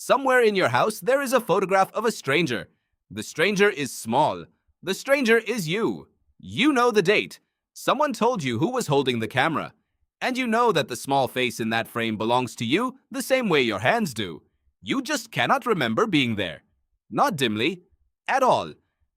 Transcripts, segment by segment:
Somewhere in your house, there is a photograph of a stranger. The stranger is small. The stranger is you. You know the date. Someone told you who was holding the camera. And you know that the small face in that frame belongs to you the same way your hands do. You just cannot remember being there. Not dimly. At all.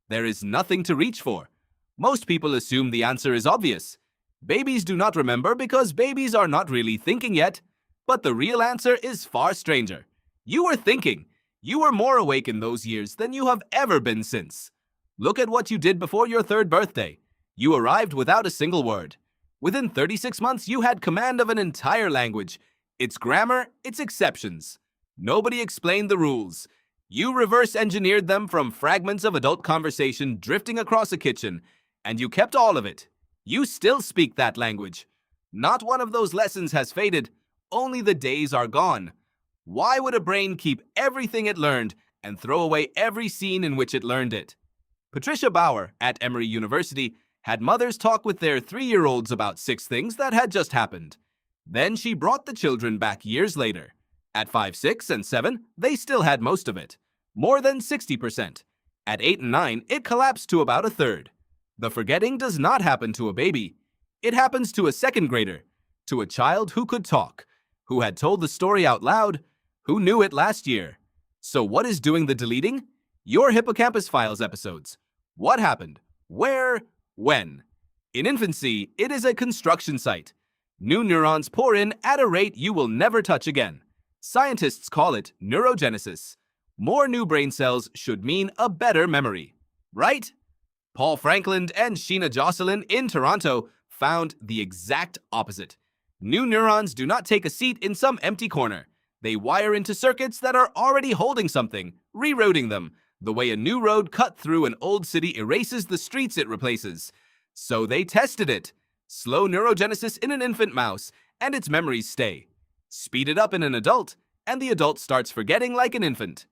There is nothing to reach for. Most people assume the answer is obvious. Babies do not remember because babies are not really thinking yet. But the real answer is far stranger. You were thinking. You were more awake in those years than you have ever been since. Look at what you did before your 3rd birthday. You arrived without a single word. Within 36 months, you had command of an entire language. Its grammar, its exceptions. Nobody explained the rules. You reverse engineered them from fragments of adult conversation drifting across a kitchen, and you kept all of it. You still speak that language. Not one of those lessons has faded. Only the days are gone. Why would a brain keep everything it learned and throw away every scene in which it learned it? Patricia Bauer at Emory University had mothers talk with their 3-year-olds about 6 things that had just happened. Then she brought the children back years later. At 5, 6, and 7, they still had most of it. More than 60%. At 8 and 9, it collapsed to about a third. The forgetting does not happen to a baby. It happens to a 2nd grader, to a child who could talk, who had told the story out loud, who knew it last year. So what is doing the deleting? Your hippocampus files episodes. What happened? Where? When? In infancy, it is a construction site. New neurons pour in at a rate you will never touch again. Scientists call it neurogenesis. More new brain cells should mean a better memory. Right? Paul Franklin and Sheena Jocelyn in Toronto found the exact opposite. New neurons do not take a seat in some empty corner. They wire into circuits that are already holding something, rerouting them, the way a new road cut through an old city erases the streets it replaces. So they tested it. Slow neurogenesis in an infant mouse, and its memories stay. Speed it up in an adult, and the adult starts forgetting like an infant.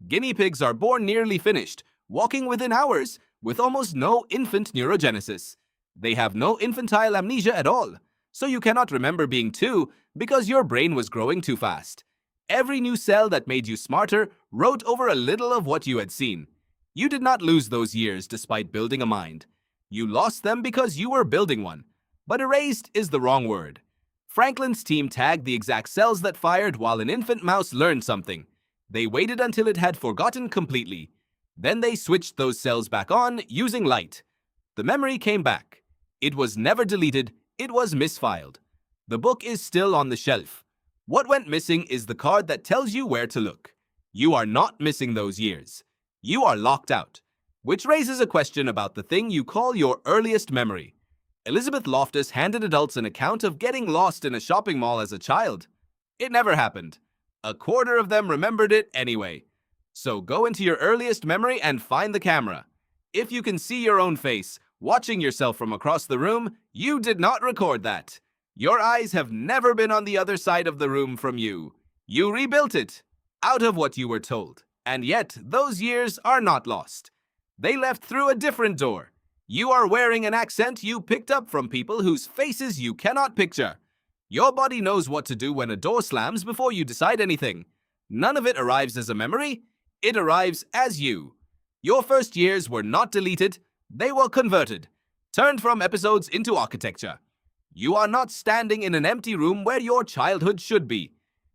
Guinea pigs are born nearly finished, walking within hours, with almost no infant neurogenesis. They have no infantile amnesia at all, so you cannot remember being 2 because your brain was growing too fast. Every new cell that made you smarter wrote over a little of what you had seen. You did not lose those years despite building a mind. You lost them because you were building one. But erased is the wrong word. Franklin's team tagged the exact cells that fired while an infant mouse learned something. They waited until it had forgotten completely. Then they switched those cells back on using light. The memory came back. It was never deleted. It was misfiled. The book is still on the shelf. What went missing is the card that tells you where to look. You are not missing those years. You are locked out. Which raises a question about the thing you call your earliest memory. Elizabeth Loftus handed adults an account of getting lost in a shopping mall as a child. It never happened. A quarter of them remembered it anyway. So go into your earliest memory and find the camera. If you can see your own face, watching yourself from across the room, you did not record that. Your eyes have never been on the other side of the room from you. You rebuilt it, out of what you were told. And yet, those years are not lost. They left through a different door. You are wearing an accent you picked up from people whose faces you cannot picture. Your body knows what to do when a door slams before you decide anything. None of it arrives as a memory. It arrives as you. Your first years were not deleted. They were converted, turned from episodes into architecture. You are not standing in an empty room where your childhood should be.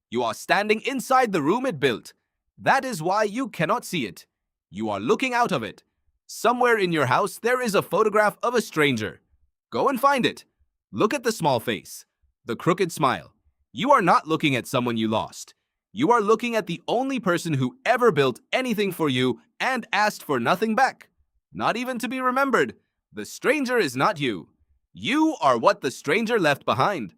You are standing inside the room it built. That is why you cannot see it. You are looking out of it. Somewhere in your house, there is a photograph of a stranger. Go and find it. Look at the small face, the crooked smile. You are not looking at someone you lost. You are looking at the only person who ever built anything for you and asked for nothing back. Not even to be remembered. The stranger is not you. You are what the stranger left behind.